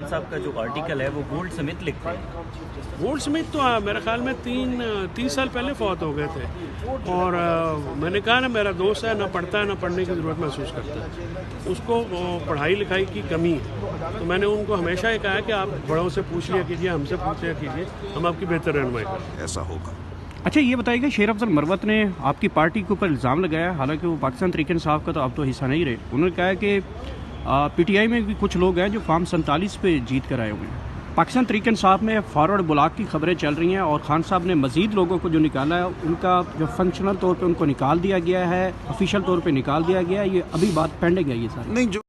صاحب کا جو آرٹیکل ہے وہ گولڈ سمتھ لکھتے ہیں. گولڈ سمتھ تو میرے خیال میں 3 سال پہلے فوت ہو گئے تھے، اور میں نے کہا نا میرا دوست ہے، نہ پڑھتا ہے نہ پڑھنے کی ضرورت محسوس کرتا ہے، اس کو پڑھائی لکھائی کی کمی ہے. تو میں نے ان کو ہمیشہ یہ کہا کہ آپ بڑوں سے پوچھ لیا کیجیے، ہم سے پوچھ لیا کیجیے، ہم آپ کی بہتر رہنمائی کریں. ایسا ہوگا. اچھا یہ بتائیے گا، شیر افضل مروت نے آپ کی پارٹی کے اوپر الزام لگایا، حالانکہ وہ پاکستان تحریک انصاف کا تو اب تو حصہ نہیں رہے. انہوں نے کہا کہ پی ٹی آئی میں بھی کچھ لوگ ہیں جو فارم 47 پہ جیت کر آئے ہوئے ہیں. پاکستان تحریک انصاف میں فارورڈ بلاک کی خبریں چل رہی ہیں، اور خان صاحب نے مزید لوگوں کو جو نکالا ہے ان کا جو فنکشنل طور پہ ان کو نکال دیا گیا ہے، آفیشیل طور پہ نکال دیا گیا ہے. یہ ابھی بات پینڈنگ ہے یہ ساری. نہیں، جو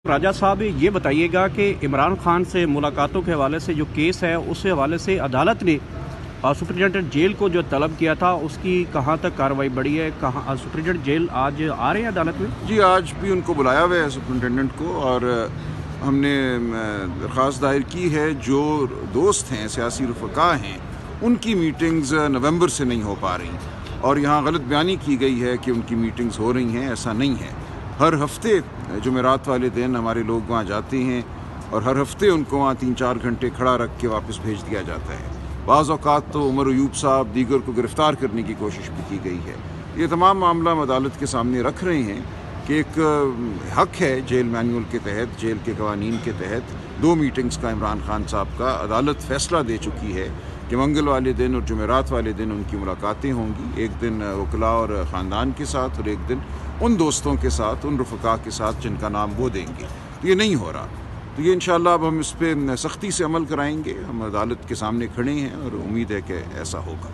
راجہ صاحب یہ بتائیے گا کہ عمران خان سے ملاقاتوں کے حوالے سے جو کیس ہے اس حوالے سے عدالت نے سپرنٹینڈنٹ جیل کو جو طلب کیا تھا اس کی کہاں تک کارروائی بڑھی ہے؟ کہاں سپرنٹینڈنٹ جیل آج آ رہے ہیں عدالت میں؟ جی، آج بھی ان کو بلایا ہوا ہے سپرنٹینڈنٹ کو، اور ہم نے درخواست دائر کی ہے جو دوست ہیں، سیاسی رفقا ہیں، ان کی میٹنگز نومبر سے نہیں ہو پا رہی، اور یہاں غلط بیانی کی گئی ہے کہ ان کی میٹنگز ہو رہی ہیں. ایسا نہیں ہے. ہر ہفتے جمعرات والے دن ہمارے لوگ وہاں جاتے ہیں، اور ہر ہفتے ان کو وہاں 3-4 گھنٹے کھڑا رکھ کے واپس بھیج دیا جاتا ہے. بعض اوقات تو عمر ایوب صاحب دیگر کو گرفتار کرنے کی کوشش بھی کی گئی ہے. یہ تمام معاملہ ہم عدالت کے سامنے رکھ رہے ہیں کہ ایک حق ہے جیل مینول کے تحت، جیل کے قوانین کے تحت 2 میٹنگز کا عمران خان صاحب کا عدالت فیصلہ دے چکی ہے کہ منگل والے دن اور جمعرات والے دن ان کی ملاقاتیں ہوں گی. ایک دن وکلاء اور خاندان کے ساتھ، اور ایک دن ان دوستوں کے ساتھ، ان رفقا کے ساتھ جن کا نام وہ دیں گے. تو یہ نہیں ہو رہا. تو یہ انشاءاللہ اب ہم اس پہ سختی سے عمل کرائیں گے. ہم عدالت کے سامنے کھڑے ہیں اور امید ہے کہ ایسا ہوگا.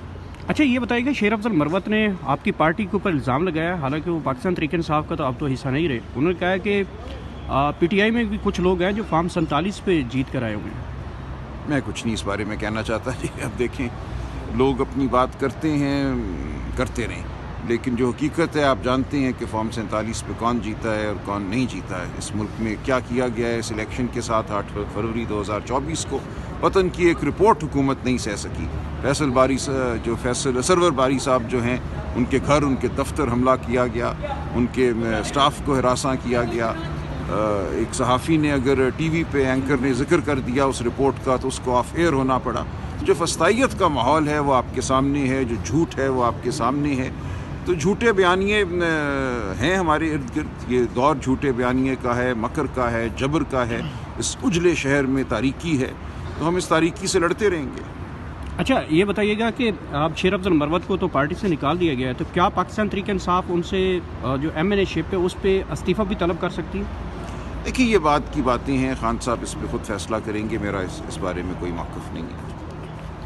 اچھا یہ بتائیے گا، شیر افضل مروت نے آپ کی پارٹی کے اوپر الزام لگایا، حالانکہ وہ پاکستان تحریک انصاف کا تو اب تو حصہ نہیں رہے. انہوں نے کہا کہ پی ٹی آئی میں بھی کچھ لوگ ہیں جو فارم 47 پہ جیت کر آئے ہوئے ہیں. میں کچھ نہیں اس بارے میں کہنا چاہتا. جی اب دیکھیں، لوگ اپنی بات کرتے ہیں، کرتے رہیں، لیکن جو حقیقت ہے آپ جانتے ہیں کہ فارم 47 پہ کون جیتا ہے اور کون نہیں جیتا ہے. اس ملک میں کیا کیا گیا ہے اس الیکشن کے ساتھ 8 فروری 2024 کو وطن کی ایک رپورٹ حکومت نہیں سہ سکی. سرور باری صاحب جو ہیں، ان کے گھر، ان کے دفتر حملہ کیا گیا، ان کے سٹاف کو ہراساں کیا گیا. ایک صحافی نے اگر ٹی وی پہ اینکر نے ذکر کر دیا اس رپورٹ کا تو اس کو آف ایئر ہونا پڑا. جو فسطائیت کا ماحول ہے وہ آپ کے سامنے ہے، جو جھوٹ ہے وہ آپ کے سامنے ہے. تو جھوٹے بیانیے ہیں ہمارے ارد گرد. یہ دور جھوٹے بیانیے کا ہے، مکر کا ہے، جبر کا ہے. اس اجلے شہر میں تاریکی ہے، تو ہم اس تاریکی سے لڑتے رہیں گے. اچھا یہ بتائیے گا کہ آپ شیر افضل مروت کو تو پارٹی سے نکال دیا گیا ہے، تو کیا پاکستان تحریک انصاف ان سے جو ایم این اے شپ ہے اس پہ استعفیٰ بھی طلب کر سکتی ہے؟ دیکھیے، یہ بات کی باتیں ہیں، خان صاحب اس پہ خود فیصلہ کریں گے. میرا اس بارے میں کوئی موقف نہیں ہے.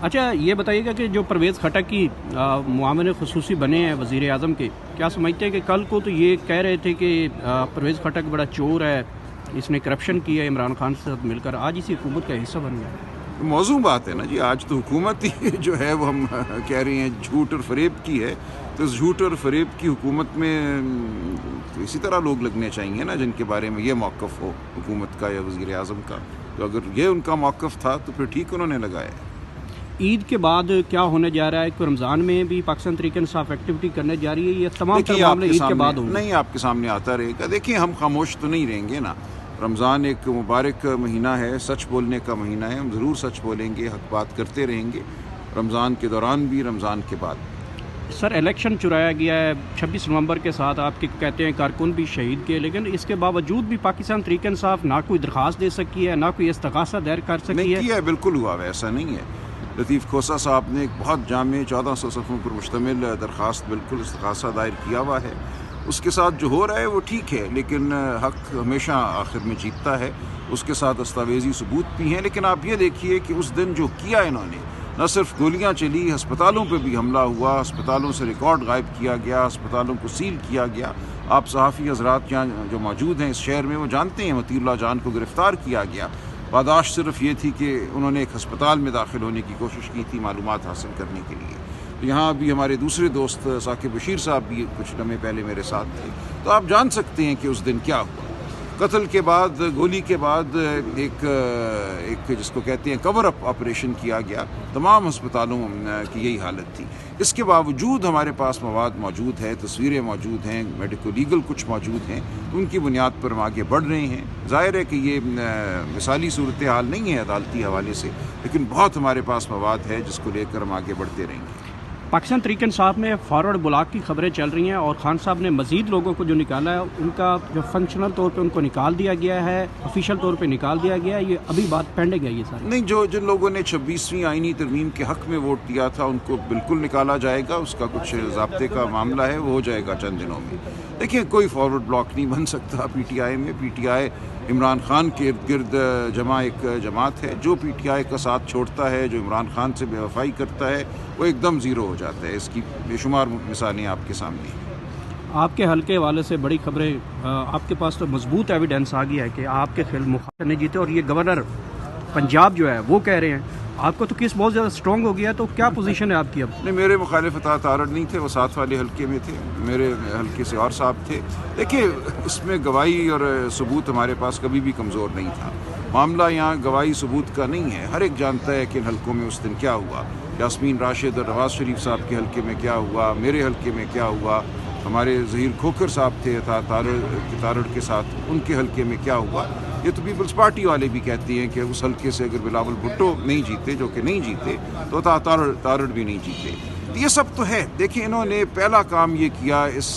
اچھا یہ بتائیے گا کہ جو پرویز خٹک کی معاون خصوصی بنے ہیں وزیر اعظم کے، کیا سمجھتے ہیں کہ کل کو تو یہ کہہ رہے تھے کہ پرویز خٹک بڑا چور ہے، اس نے کرپشن کیا ہے عمران خان سے مل کر، آج اسی حکومت کا حصہ بن گیا؟ موضوع بات ہے نا جی. آج تو حکومت ہی جو ہے وہ ہم کہہ رہے ہیں جھوٹ اور فریب کی ہے. تو اس جھوٹ اور فریب کی حکومت میں اسی طرح لوگ لگنے چاہیے نا جن کے بارے میں یہ موقف ہو حکومت کا یا وزیر اعظم کا. تو اگر یہ ان کا موقف تھا تو پھر ٹھیک انہوں نے لگایا. عید کے بعد کیا ہونے جا رہا ہے؟ کہ رمضان میں بھی پاکستان تحریک انصاف ایکٹیویٹی کرنے جا رہی ہے، یہ تمام معاملے عید کے بعد ہوں گے؟ نہیں، آپ کے سامنے آتا رہے گا. دیکھیں، ہم خاموش تو نہیں رہیں گے نا. رمضان ایک مبارک مہینہ ہے، سچ بولنے کا مہینہ ہے. ہم ضرور سچ بولیں گے، حق بات کرتے رہیں گے، رمضان کے دوران بھی، رمضان کے بعد. سر الیکشن چرایا گیا ہے 26 نومبر کے ساتھ، آپ کے کہتے ہیں کارکن بھی شہید کے، لیکن اس کے باوجود بھی پاکستان تحریک انصاف نہ کوئی درخواست دے سکی ہے، نہ کوئی استغاثہ دائر کر سکی ہے. نہیں کیا ہے، بالکل ہوا ہے، ایسا نہیں ہے. لطیف کھوسہ صاحب نے ایک بہت جامع 1400 صفحوں پر مشتمل درخواست، بالکل استغاثہ دائر کیا ہوا ہے. اس کے ساتھ جو ہو رہا ہے وہ ٹھیک ہے، لیکن حق ہمیشہ آخر میں جیتتا ہے. اس کے ساتھ دستاویزی ثبوت بھی ہیں. لیکن آپ یہ دیکھیے کہ اس دن جو کیا انہوں نے، نہ صرف گولیاں چلی، ہسپتالوں پہ بھی حملہ ہوا، ہسپتالوں سے ریکارڈ غائب کیا گیا، ہسپتالوں کو سیل کیا گیا. آپ صحافی حضرات یہاں جو موجود ہیں اس شہر میں وہ جانتے ہیں مطیع اللہ جان کو گرفتار کیا گیا. پاداش صرف یہ تھی کہ انہوں نے ایک ہسپتال میں داخل ہونے کی کوشش کی تھی معلومات حاصل کرنے کے لیے. یہاں بھی ہمارے دوسرے دوست ثاقب بشیر صاحب بھی کچھ لمحے پہلے میرے ساتھ تھے. تو آپ جان سکتے ہیں کہ اس دن کیا ہوا. قتل کے بعد گولی کے بعد ایک جس کو کہتے ہیں کور اپ آپریشن کیا گیا. تمام ہسپتالوں کی یہی حالت تھی. اس کے باوجود ہمارے پاس مواد موجود ہے, تصویریں موجود ہیں, میڈیکو لیگل کچھ موجود ہیں, ان کی بنیاد پر ہم آگے بڑھ رہے ہیں. ظاہر ہے کہ یہ مثالی صورتحال نہیں ہے عدالتی حوالے سے, لیکن بہت ہمارے پاس مواد ہے جس کو لے کر ہم آگے بڑھتے رہیں گے. پاکستان تحریک انصاف میں فارورڈ بلاک کی خبریں چل رہی ہیں اور خان صاحب نے مزید لوگوں کو جو نکالا ہے ان کا جو فنکشنل طور پہ ان کو نکال دیا گیا ہے, آفیشیل طور پہ نکال دیا گیا ہے. یہ ابھی بات پینڈنگ ہے یہ ساری نہیں. جن لوگوں نے 26ویں آئینی ترمیم کے حق میں ووٹ دیا تھا ان کو بالکل نکالا جائے گا. اس کا کچھ ضابطے کا معاملہ ہے, وہ ہو جائے گا چند دنوں میں. دیکھیں, کوئی فارورڈ بلاک نہیں بن سکتا پی ٹی آئی میں. P T I Imran Khan کے ارد گرد جمع ایک جماعت ہے. جو پی ٹی آئی کا ساتھ چھوڑتا ہے, جو عمران خان سے بے وفائی کرتا ہے, وہ ایک دم زیرو ہو جاتا ہے. اس کی بے شمار مثالیں آپ کے سامنے ہیں. آپ کے حلقے والے سے بڑی خبریں, آپ کے پاس تو مضبوط ایویڈنس آ گیا ہے کہ آپ کے خلاف مخالف نہیں جیتے, اور یہ گورنر پنجاب جو ہے وہ کہہ رہے ہیں. آپ کو تو کیس بہت زیادہ اسٹرانگ ہو گیا, تو کیا پوزیشن ہے آپ کی اب؟ نہیں, میرے مخالف اطاعت آرڈ نہیں تھے, وہ ساتھ والے حلقے میں تھے. میرے حلقے سے اور صاحب تھے. دیکھیے, اس میں گواہی اور ثبوت ہمارے پاس کبھی بھی کمزور نہیں تھا. معاملہ یہاں گواہی ثبوت کا نہیں ہے. ہر ایک جانتا ہے کہ ان حلقوں میں اس دن کیا ہوا. یاسمین راشد اور نواز شریف صاحب کے حلقے میں کیا ہوا, میرے حلقے میں کیا ہوا, ہمارے ظہیر کھوکھر صاحب تھے تارڑ کے ساتھ, ان کے حلقے میں کیا ہوا. یہ تو پیپلز پارٹی والے بھی کہتے ہیں کہ اس حلقے سے اگر بلاول بھٹو نہیں جیتے, جو کہ نہیں جیتے, تو تارڑ بھی نہیں جیتے. یہ سب تو ہے. دیکھیں, انہوں نے پہلا کام یہ کیا, اس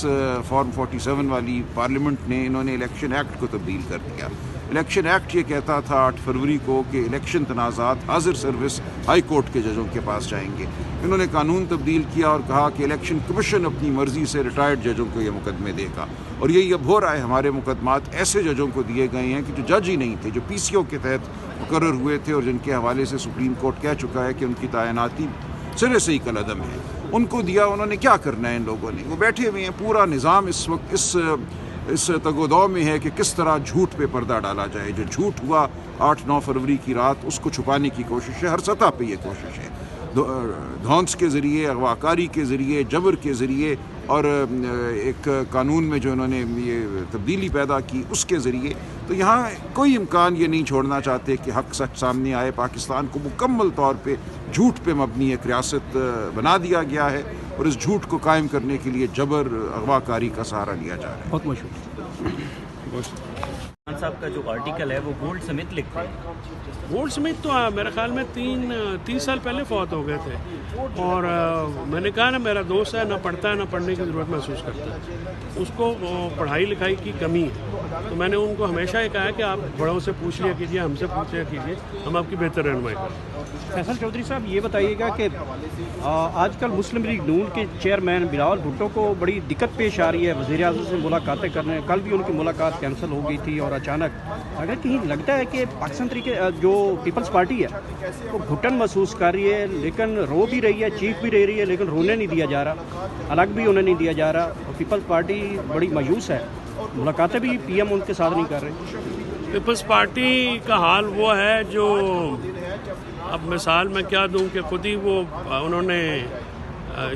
فارم 47 والی پارلیمنٹ نے, انہوں نے الیکشن ایکٹ کو تبدیل کر دیا. الیکشن ایکٹ یہ کہتا تھا 8 فروری کو کہ الیکشن تنازعات حاضر سروس ہائی کورٹ کے ججوں کے پاس جائیں گے. انہوں نے قانون تبدیل کیا اور کہا کہ الیکشن کمیشن اپنی مرضی سے ریٹائرڈ ججوں کو یہ مقدمے دے گا. اور یہی اب ہو رہا ہے. ہمارے مقدمات ایسے ججوں کو دیے گئے ہیں کہ جو جج ہی نہیں تھے, جو پی سی او کے تحت مقرر ہوئے تھے, اور جن کے حوالے سے سپریم کورٹ کہہ چکا ہے کہ ان کی تعیناتی سرے سے ہی کالعدم ہے. ان کو دیا. انہوں نے کیا کرنا ہے ان لوگوں نے؟ وہ بیٹھے ہوئے ہیں. پورا نظام اس وقت اس تگ و دو میں ہے کہ کس طرح جھوٹ پہ پردہ ڈالا جائے. جو جھوٹ ہوا 8-9 فروری کی رات, اس کو چھپانے کی کوشش ہے. ہر سطح پہ یہ کوشش ہے, دھونس کے ذریعے, اغواکاری کے ذریعے, جبر کے ذریعے, اور ایک قانون میں جو انہوں نے یہ تبدیلی پیدا کی اس کے ذریعے. تو یہاں کوئی امکان یہ نہیں چھوڑنا چاہتے کہ حق سچ سامنے آئے. پاکستان کو مکمل طور پہ جھوٹ پہ مبنی ایک ریاست بنا دیا گیا ہے, اور اس جھوٹ کو قائم کرنے کے لیے جبر, اغواکاری کا سہارا لیا جا رہا ہے. بہت مشہور. خان صاحب کا جو آرٹیکل ہے وہ گولڈ سمتھ لکھتے ہیں. گولڈ سمتھ تو میرے خیال میں 30 سال پہلے فوت ہو گئے تھے. اور میں نے کہا نا, میرا دوست ہے, نہ پڑھتا ہے نہ پڑھنے کی ضرورت محسوس کرتا ہے. اس کو پڑھائی لکھائی کی کمی ہے. تو میں نے ان کو ہمیشہ یہ کہا ہے کہ آپ بڑوں سے پوچھ لیا کیجیے, ہم سے پوچھ لیا کیجیے, ہم آپ کی بہتر رہنمائی کریں. فیصل چودھری صاحب, یہ بتائیے گا کہ آج کل مسلم لیگ نون کے چیئرمین بلاول بھٹو کو بڑی دقت پیش آ رہی ہے وزیر اعظم سے ملاقاتیں کرنے. کل بھی ان کی ملاقات کینسل ہو گئی تھی, اور اچانک اگر کہیں لگتا ہے کہ پاکستان طریقے جو پیپلز پارٹی ہے وہ گھٹن محسوس کر رہی ہے, لیکن رو بھی رہی ہے, چیخ بھی رہی ہے, لیکن رونے نہیں دیا جا رہا, الگ بھی انہیں نہیں دیا جا رہا. اور پیپلز پارٹی بڑی مایوس ہے, ملاقاتیں بھی پی ایم ان کے ساتھ نہیں کر رہے. پیپلز پارٹی کا حال وہ ہے جو, اب مثال میں کیا دوں کہ خود ہی وہ انہوں نے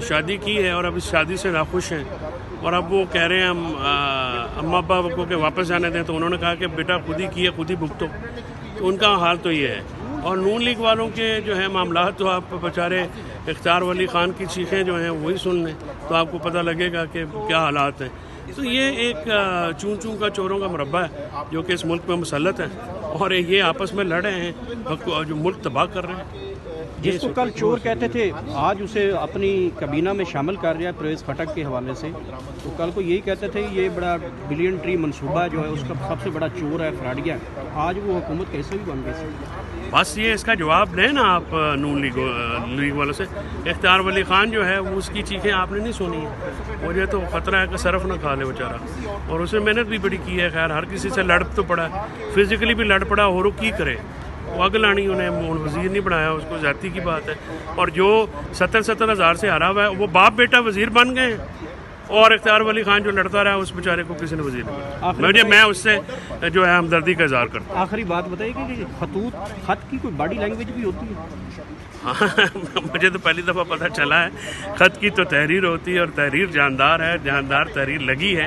شادی کی ہے اور اب اس شادی سے ناخوش ہیں, اور اب وہ کہہ رہے ہیں ہم اماں ابا کو کہ واپس جانے دیں. تو انہوں نے کہا کہ بیٹا خود ہی کی ہے, خود ہی بھگتو. تو ان کا حال تو یہ ہے. اور نون لیگ والوں کے جو ہے معاملات, تو آپ بیچارے اختیار ولی خان کی چیخیں جو ہیں وہی سن لیں, تو آپ کو پتہ لگے گا کہ کیا حالات ہیں. تو یہ ایک چون چون کا چوروں کا مربع ہے جو کہ اس ملک میں مسلط ہے, اور یہ آپس میں لڑ رہے ہیں, جو ملک تباہ کر رہے ہیں. جس کو کل چور کہتے تھے, آج اسے اپنی کابینہ میں شامل کر رہا ہے پرویز خٹک کے حوالے سے. تو کل کو یہی کہتے تھے یہ بڑا بلین ٹری منصوبہ جو ہے اس کا سب سے بڑا چور ہے, فراڈیا. آج وہ حکومت کیسے بھی بن گئی. بس یہ اس کا جواب دیں نا آپ نون لیگ والوں سے. اختیار ولی خان جو ہے وہ اس کی چیخیں آپ نے نہیں سنی ہیں. مجھے تو خطرہ ہے کہ صرف نہ کھا لے بیچارہ, اور اسے محنت بھی بڑی کی ہے. خیر ہر کسی سے لڑ تو پڑا, فزیکلی بھی لڑ پڑا, اور وہ کی کرے. وہ اگ لانی, انہیں وزیر نہیں بنایا, اس کو زیادتی کی بات ہے. اور جو 70 ہزار سے ہرا ہوا ہے وہ باپ بیٹا وزیر بن گئے ہیں, اور اختیار ولی خان جو لڑتا رہا اس بیچارے کو کسی نے وزیر نہیں بنایا. میں اس سے جو ہے ہمدردی کا اظہار کرتا ہوں. آخری بات بتائیے کہ خط کی کوئی باڈی لینگویج بھی ہوتی ہے؟ ہاں, مجھے تو پہلی دفعہ پتہ چلا ہے. خط کی تو تحریر ہوتی ہے, اور تحریر جاندار ہے, جاندار تحریر لگی ہے.